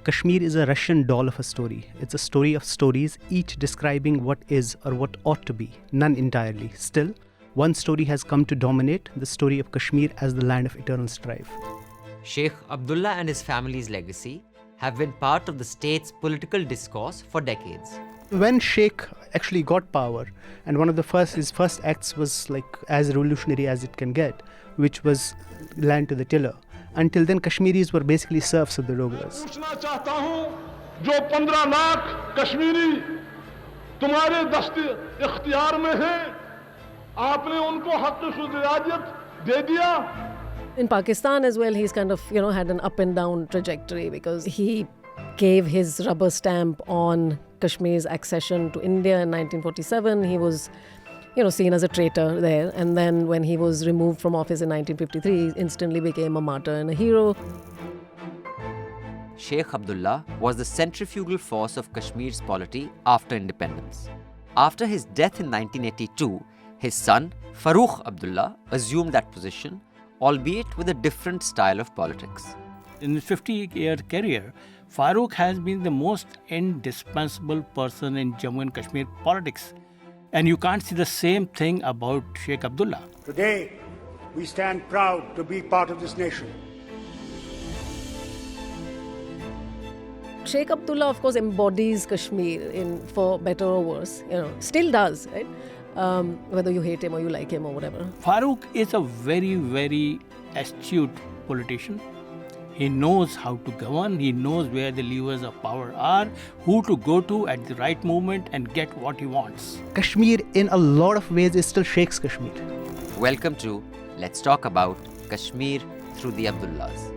Kashmir is a Russian doll of a story. It's a story of stories, each describing what is or what ought to be, none entirely. Still, one story has come to dominate, the story of Kashmir as the land of eternal strife. Sheikh Abdullah and his family's legacy have been part of the state's political discourse for decades. When Sheikh actually got power, and one of his first acts was like as revolutionary as it can get, which was land to the tiller. Until then, Kashmiris were basically serfs of the Dogras. जो 15 लाख कश्मीरी तुम्हारे दस्ते इख्तियार में हैं, आपने उनको हक खुदराजियत दे दिया. In Pakistan as well, he's kind of, had an up and down trajectory because he gave his rubber stamp on Kashmir's accession to India in 1947. He was, seen as a traitor there. And then when he was removed from office in 1953, he instantly became a martyr and a hero. Sheikh Abdullah was the centrifugal force of Kashmir's polity after independence. After his death in 1982, his son, Farooq Abdullah, assumed that position, albeit with a different style of politics. In his 50-year career, Farooq has been the most indispensable person in Jammu and Kashmir politics. And you can't see the same thing about Sheikh Abdullah. Today, we stand proud to be part of this nation. Sheikh Abdullah, of course, embodies Kashmir for better or worse. Still does, right? Whether you hate him or you like him or whatever. Farooq is a very, very astute politician. He knows how to govern. He knows where the levers of power are, who to go to at the right moment and get what he wants. Kashmir, in a lot of ways, is still Sheikh's Kashmir. Welcome to Let's Talk About Kashmir Through the Abdullahs.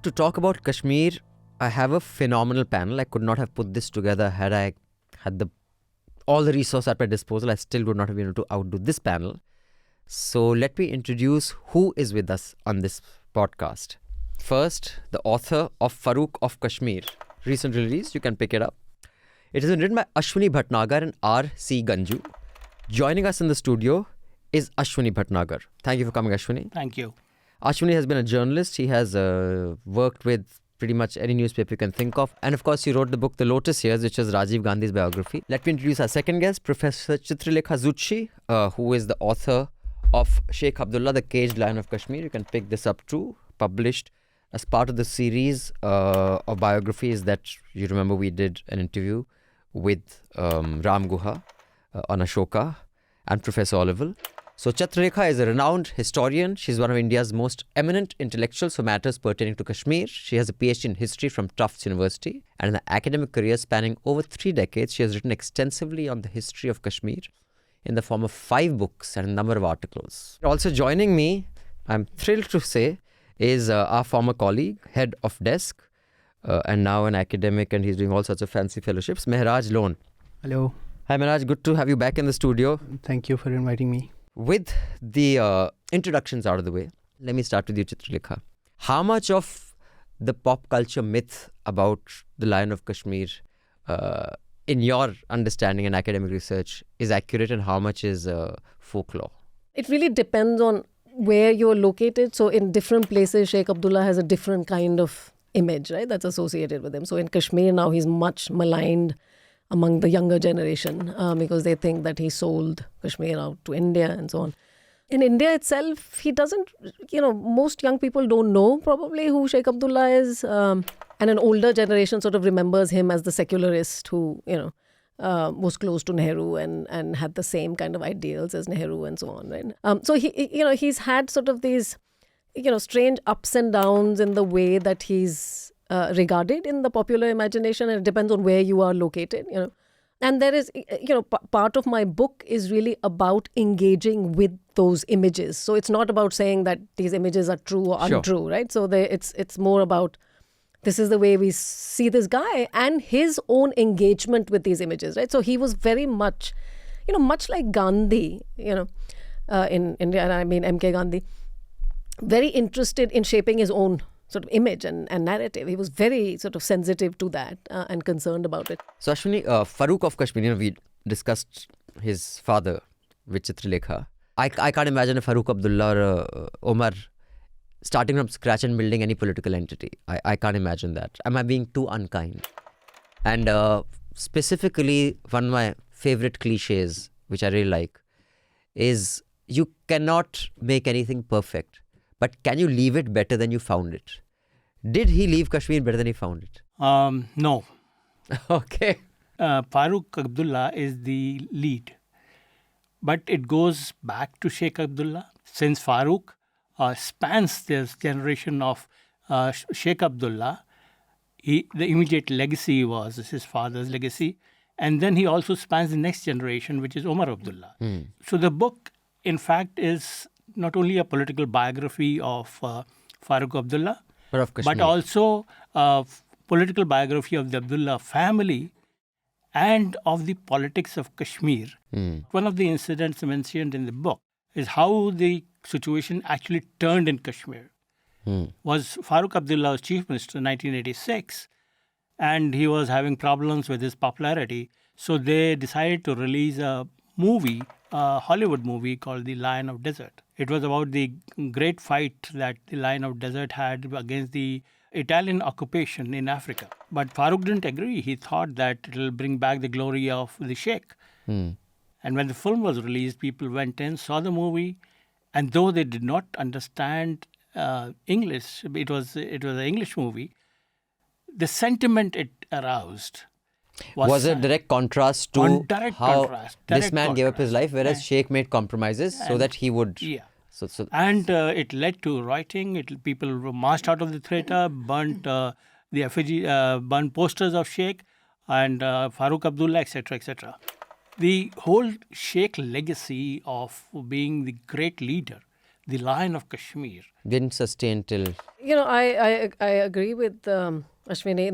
To talk about Kashmir, I have a phenomenal panel. I could not have put this together had I had all the resources at my disposal. I still would not have been able to outdo this panel. So let me introduce who is with us on this podcast. First, the author of Faruk of Kashmir, recent release, you can pick it up. It has been written by Ashwini Bhatnagar and R.C. Ganju. Joining us in the studio is Ashwini Bhatnagar. Thank you for coming, Ashwini. Thank you. Ashwini has been a journalist. He has worked with pretty much any newspaper you can think of. And of course, he wrote the book The Lotus Years, which is Rajiv Gandhi's biography. Let me introduce our second guest, Professor Chitralekha Zucchi, who is the author of Sheikh Abdullah, The Caged Lion of Kashmir. You can pick this up too, published as part of the series of biographies that you remember we did an interview with Ram Guha on Ashoka and Professor Olival. So Chitralekha is a renowned historian. She's one of India's most eminent intellectuals for matters pertaining to Kashmir. She has a PhD in history from Tufts University, and in an academic career spanning over 3 decades, she has written extensively on the history of Kashmir in the form of 5 books and a number of articles. Also joining me, I'm thrilled to say, is our former colleague, head of desk, and now an academic, and he's doing all sorts of fancy fellowships, Miraj Abdullah. Hello. Hi Miraj, good to have you back in the studio. Thank you for inviting me. With the introductions out of the way, let me start with you, Chitralekha. How much of the pop culture myth about the Lion of Kashmir, in your understanding and academic research, is accurate, and how much is folklore? It really depends on where you're located. So in different places, Sheikh Abdullah has a different kind of image, right, that's associated with him. So in Kashmir now, he's much maligned among the younger generation because they think that he sold Kashmir out to India and so on. In India itself, he doesn't, most young people don't know probably who Sheikh Abdullah is. And an older generation sort of remembers him as the secularist who, was close to Nehru and had the same kind of ideals as Nehru and so on, right? So he's had sort of these, strange ups and downs in the way that he's regarded in the popular imagination, and it depends on where you are located, And there is, part of my book is really about engaging with those images. So it's not about saying that these images are true or untrue, right? So it's more about this is the way we see this guy and his own engagement with these images, right? So he was very much, much like Gandhi, in India, and I mean MK Gandhi, very interested in shaping his own sort of image and narrative. He was very sort of sensitive to that and concerned about it. So Ashwini, Farooq of Kashmir, we discussed his father with Chitralekha. I can't imagine a Farooq Abdullah or Omar starting from scratch and building any political entity. I can't imagine that. Am I being too unkind? And specifically, one of my favorite cliches, which I really like, is you cannot make anything perfect, but can you leave it better than you found it? Did he leave Kashmir better than he found it? No. Okay. Faruk Abdullah is the lead. But it goes back to Sheikh Abdullah, since Farooq spans this generation of Sheikh Abdullah. The immediate legacy was his father's legacy. And then he also spans the next generation, which is Omar Abdullah. So the book, in fact, is not only a political biography of Farooq Abdullah, but also a political biography of the Abdullah family and of the politics of Kashmir. One of the incidents mentioned in the book is how the situation actually turned in Kashmir. Was Farooq Abdullah was chief minister in 1986, and he was having problems with his popularity. So they decided to release a movie, a Hollywood movie called The Lion of Desert. It was about the great fight that the Lion of Desert had against the Italian occupation in Africa. But Farooq didn't agree. He thought that it will bring back the glory of the Sheikh. And when the film was released, people went in, saw the movie, and though they did not understand English, it was an English movie, the sentiment it aroused was a direct contrast to how this man gave up his life, whereas Sheikh made compromises so that he would... Yeah. So and it led to rioting. People marched out of the theatre, burnt the effigy, burnt posters of Sheikh and Farooq Abdullah, etc., etc. The whole Sheikh legacy of being the great leader, the Lion of Kashmir, didn't sustain till... I agree with Ashwini.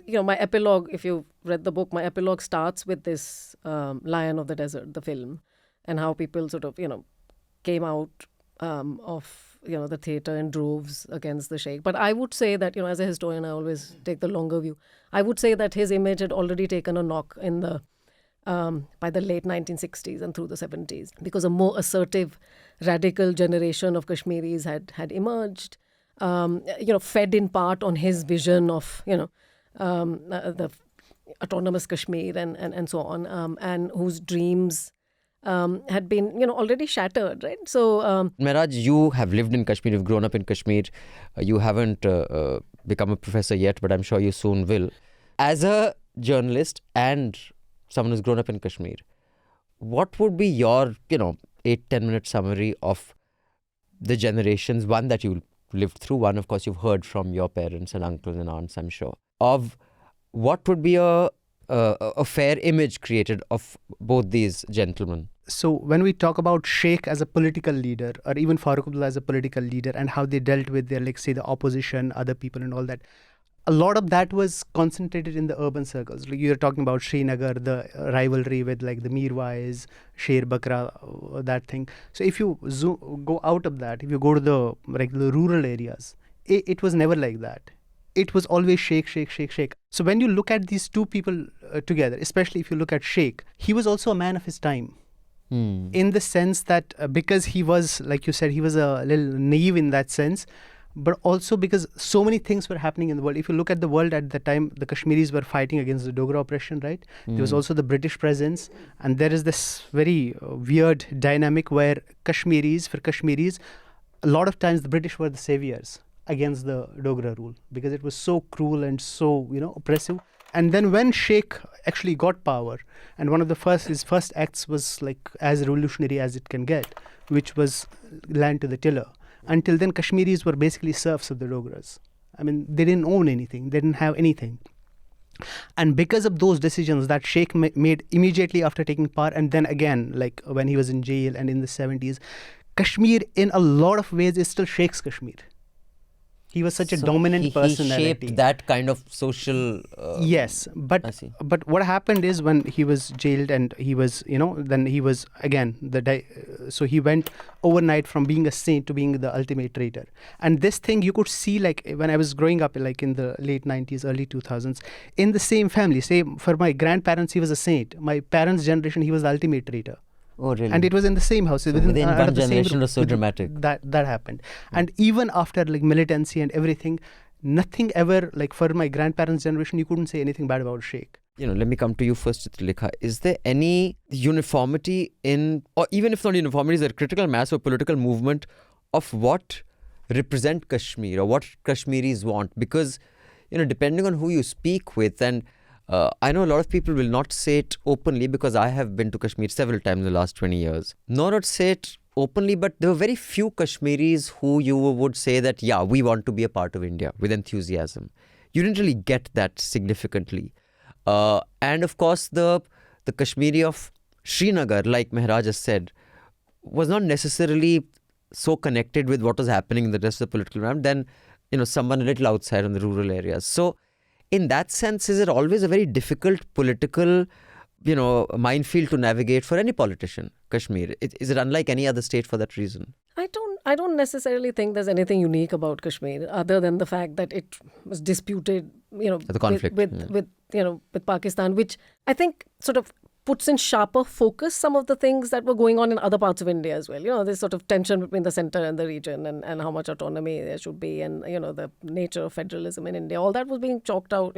In my epilogue, if you read the book, my epilogue starts with this Lion of the Desert, the film, and how people sort of, came out of the theatre in droves against the Sheikh. But I would say that, as a historian, I always take the longer view. I would say that his image had already taken a knock in the by the late 1960s and through the 70s, because a more assertive, radical generation of Kashmiris had emerged, fed in part on his vision of, the autonomous Kashmir and so on, and whose dreams had been, already shattered, right? So, Miraj, you have lived in Kashmir, you've grown up in Kashmir. You haven't become a professor yet, but I'm sure you soon will. As a journalist and someone who's grown up in Kashmir, what would be your, 8-10 minute summary of the generations, one that you lived through, one, of course, you've heard from your parents and uncles and aunts, I'm sure, of what would be a fair image created of both these gentlemen? So when we talk about Sheikh as a political leader, or even Farooq Abdullah as a political leader, and how they dealt with their, the opposition, other people and all that, a lot of that was concentrated in the urban circles. Like you're talking about Srinagar, the rivalry with the Mirwais, Sher Bakra, that thing. So if you go out of that, if you go to the rural areas, it was never like that. It was always Sheikh, Sheikh, Sheikh, Sheikh. So when you look at these two people together, especially if you look at Sheikh, he was also a man of his time. In the sense that because he was, like you said, he was a little naive in that sense, but also because so many things were happening in the world. If you look at the world at the time, the Kashmiris were fighting against the Dogra oppression, right? There was also the British presence. And there is this very weird dynamic where for Kashmiris, a lot of times the British were the saviors against the Dogra rule, because it was so cruel and so, oppressive. And then when Sheikh actually got power, and one of his first acts was as revolutionary as it can get, which was land to the tiller. Until then, Kashmiris were basically serfs of the Dogras. I mean, they didn't own anything. They didn't have anything. And because of those decisions that Sheikh made immediately after taking power, and then again, when he was in jail and in the 70s, Kashmir in a lot of ways is still Sheikh's Kashmir. He was such a dominant personality. He shaped that kind of social... yes, but what happened is when he was jailed and he was, then he was, again, so he went overnight from being a saint to being the ultimate traitor. And this thing you could see, when I was growing up, in the late 90s, early 2000s, in the same family. Say, for my grandparents, he was a saint. My parents' generation, he was the ultimate traitor. Oh, really? And it was in the same house. So within within under one the same generation roof. was so dramatic. That happened. And even after like militancy and everything, nothing ever, like for my grandparents' generation, you couldn't say anything bad about Sheikh. Let me come to you first, Chitralekha. Is there any uniformity in, or even if not uniformity, is there a critical mass or political movement of what represent Kashmir or what Kashmiris want? Because, depending on who you speak with, and I know a lot of people will not say it openly because I have been to Kashmir several times in the last 20 years. Not say it openly, but there were very few Kashmiris who you would say that, yeah, we want to be a part of India with enthusiasm. You didn't really get that significantly. And of course, the Kashmiri of Srinagar, like Miraj has said, was not necessarily so connected with what was happening in the rest of the political realm than, someone a little outside in the rural areas. So in that sense, is it always a very difficult political, minefield to navigate for any politician, Kashmir? Is it unlike any other state for that reason? I don't necessarily think there's anything unique about Kashmir other than the fact that it was disputed, The conflict, with Pakistan, which I think sort of puts in sharper focus some of the things that were going on in other parts of India as well. This sort of tension between the centre and the region and how much autonomy there should be and, the nature of federalism in India. All that was being chalked out,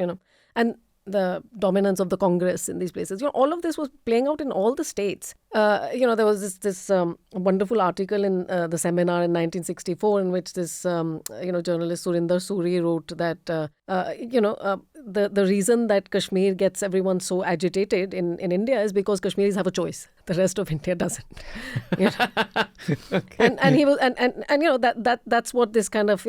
and the dominance of the Congress in these places. All of this was playing out in all the states. There was this wonderful article in the seminar in 1964 in which this, journalist Surinder Suri wrote that, the reason that Kashmir gets everyone so agitated in India is because Kashmiris have a choice. The rest of India doesn't. Okay. And he was, that's what this kind of,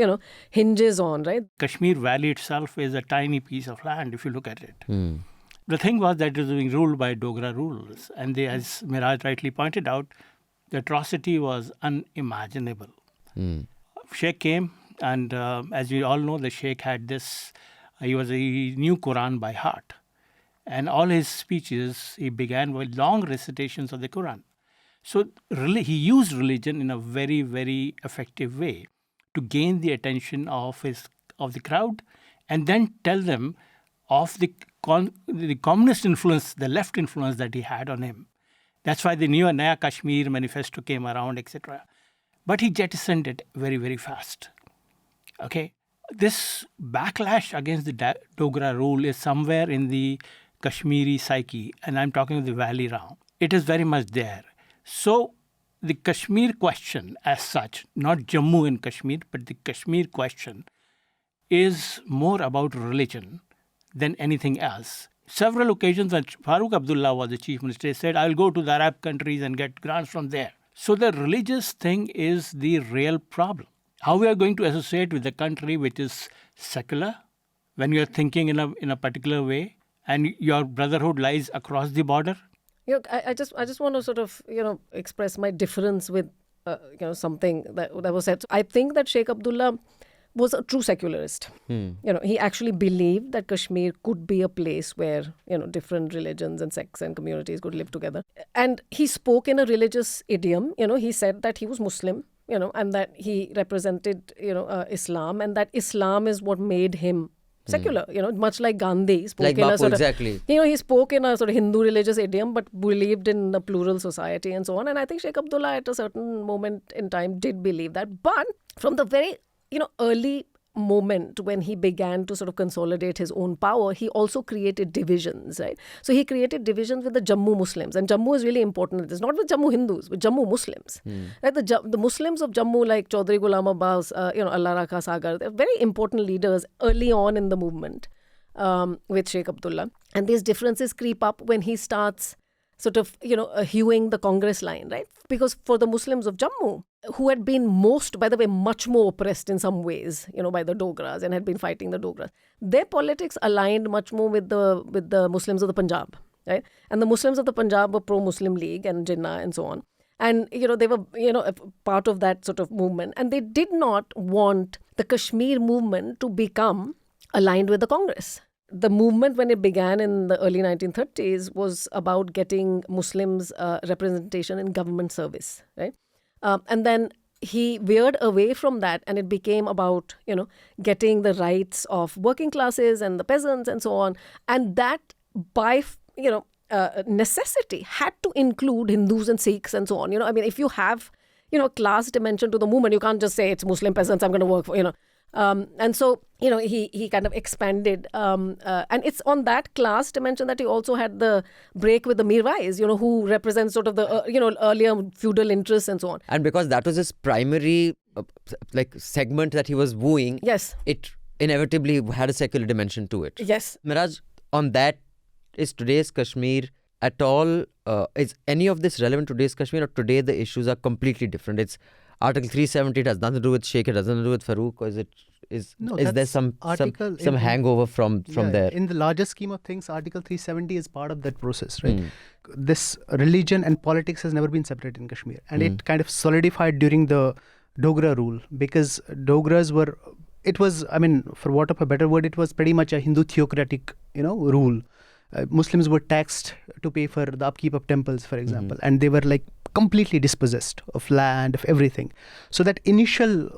hinges on, right? Kashmir Valley itself is a tiny piece of land if you look at it. The thing was that it was being ruled by Dogra rules. And they, as Miraj rightly pointed out, the atrocity was unimaginable. Sheikh came and as we all know, the Sheikh had this, he knew Quran by heart. And all his speeches, he began with long recitations of the Quran. So he used religion in a very, very effective way to gain the attention of the crowd and then tell them of the communist influence, the left influence that he had on him. That's why the new Naya Kashmir manifesto came around, etc. But he jettisoned it very, very fast. Okay, this backlash against the Dogra rule is somewhere in the Kashmiri psyche, and I'm talking of the valley round. It is very much there. So the Kashmir question as such, not Jammu and Kashmir, but the Kashmir question is more about religion than anything else. Several occasions when Faruk Abdullah was the chief minister, he said, I'll go to the Arab countries and get grants from there. So the religious thing is the real problem. How we are going to associate with a country which is secular when you are thinking in a particular way and your brotherhood lies across the border? I just want to sort of, express my difference with, something that was said. I think that Sheikh Abdullah was a true secularist. He actually believed that Kashmir could be a place where, different religions and sects and communities could live together. And he spoke in a religious idiom. He said that he was Muslim, and that he represented, Islam, and that Islam is what made him secular, much like Gandhi spoke like in Bapu, a sort of, exactly. He spoke in a sort of Hindu religious idiom, but believed in a plural society and so on. And I think Sheikh Abdullah at a certain moment in time did believe that. But from the very, early moment when he began to sort of consolidate his own power, he also created divisions, right? So he created divisions with the Jammu Muslims. And Jammu is really important. It's not with Jammu Hindus, with Jammu Muslims. Right? The Muslims of Jammu, like Chaudhry Ghulam Abbas, Allah Rakha Sagar, they're very important leaders early on in the movement with Sheikh Abdullah. And these differences creep up when he starts sort of, hewing the Congress line, right? Because for the Muslims of Jammu, who had been much more oppressed in some ways, by the Dogras and had been fighting the Dogras, their politics aligned much more with the Muslims of the Punjab, right? And the Muslims of the Punjab were pro-Muslim League and Jinnah and so on. And, they were, a part of that sort of movement. And they did not want the Kashmir movement to become aligned with the Congress. The movement, when it began in the early 1930s, was about getting Muslims representation in government service, right? And then he veered away from that, and it became about, getting the rights of working classes and the peasants and so on. And that by, necessity had to include Hindus and Sikhs and so on. I mean, if you have, class dimension to the movement, you can't just say it's Muslim peasants, I'm going to work for, and so, he kind of expanded. And it's on that class dimension that he also had the break with the Mirwais, who represents sort of the, earlier feudal interests and so on. And because that was his primary segment that he was wooing, yes, it inevitably had a secular dimension to it. Yes. Miraj, on that, is today's Kashmir at all, is any of this relevant to today's Kashmir, or today the issues are completely different? It's Article 370, it has nothing to do with Sheikh, it has nothing to do with Farooq, or is there some hangover from there? In the larger scheme of things, Article 370 is part of that process, right? This religion and politics has never been separated in Kashmir, and it kind of solidified during the Dogra rule, because Dogras were, it was, I mean, for want of a better word, it was pretty much a Hindu theocratic, rule. Muslims were taxed to pay for the upkeep of temples, for example, and they were completely dispossessed of land, of everything. So that initial,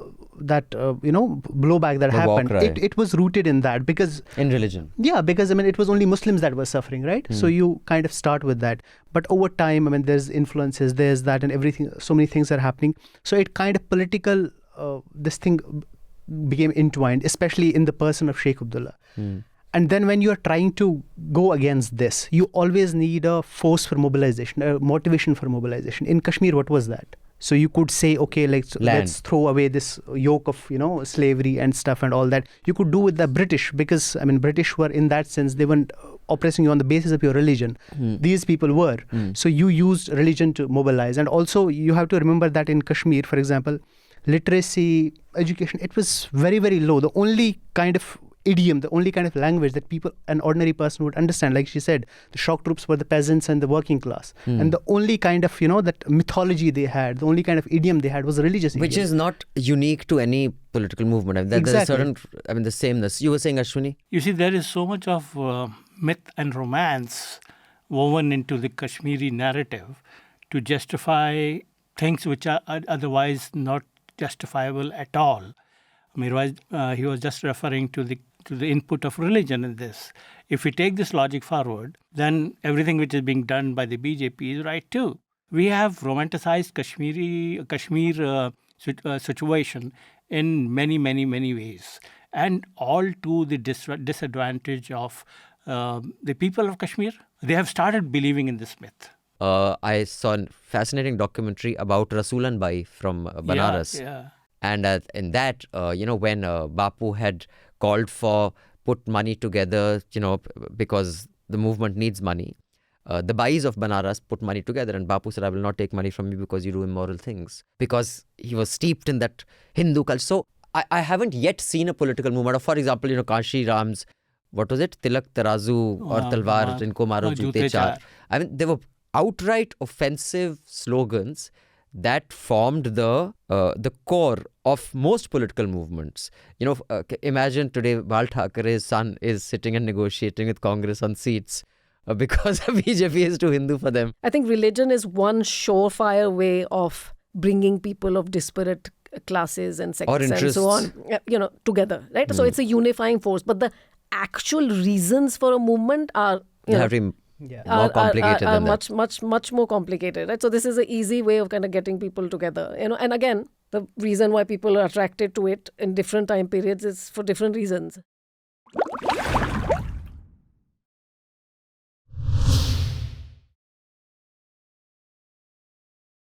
blowback that happened, it was rooted in that, because... In religion. Yeah, because, it was only Muslims that were suffering, right? So you kind of start with that. But over time, there's influences, there's that and everything, so many things are happening. So it kind of political, this thing became entwined, especially in the person of Sheikh Abdullah. And then when you are trying to go against this, you always need a force for mobilization, a motivation for mobilization. In Kashmir, what was that? So you could say, okay, let's throw away this yoke of, slavery and stuff and all that. You could do with the British, because, British were, in that sense, they weren't oppressing you on the basis of your religion. These people were. So you used religion to mobilize. And also, you have to remember that in Kashmir, for example, literacy, education, it was very, very low. The only kind of idiom, the only kind of language that an ordinary person would understand, like she said, the shock troops were the peasants and the working class. And the only kind of, that mythology they had, the only kind of idiom they had was a religious idiom. Which is not unique to any political movement. There's a certain, the sameness. You were saying, Ashwini? You see, there is so much of myth and romance woven into the Kashmiri narrative to justify things which are otherwise not justifiable at all. Miraj, he was just referring to the input of religion in this. If we take this logic forward, then everything which is being done by the BJP is right too. We have romanticized Kashmir situation in many, many, many ways, and all to the disadvantage of the people of Kashmir. They have started believing in this myth. I saw a fascinating documentary about Rasulan Bai from Banaras. Yeah. And in that, when Bapu had called for put money together, because the movement needs money, the Bais of Banaras put money together, and Bapu said, I will not take money from you because you do immoral things. Because he was steeped in that Hindu culture. So I haven't yet seen a political movement of, for example, Kashi Ram's, what was it? Tilak Tarazu or Talwar Inko Maro Jute Char. I mean, there were outright offensive slogans that formed the core of most political movements. Imagine today Bal Thackeray's son is sitting and negotiating with Congress on seats because BJP is too Hindu for them. I think religion is one surefire way of bringing people of disparate classes and sects and so on, together, right? So it's a unifying force. But the actual reasons for a movement are, more complicated than that. Much more complicated, right? So this is an easy way of kind of getting people together, and again, the reason why people are attracted to it in different time periods is for different reasons.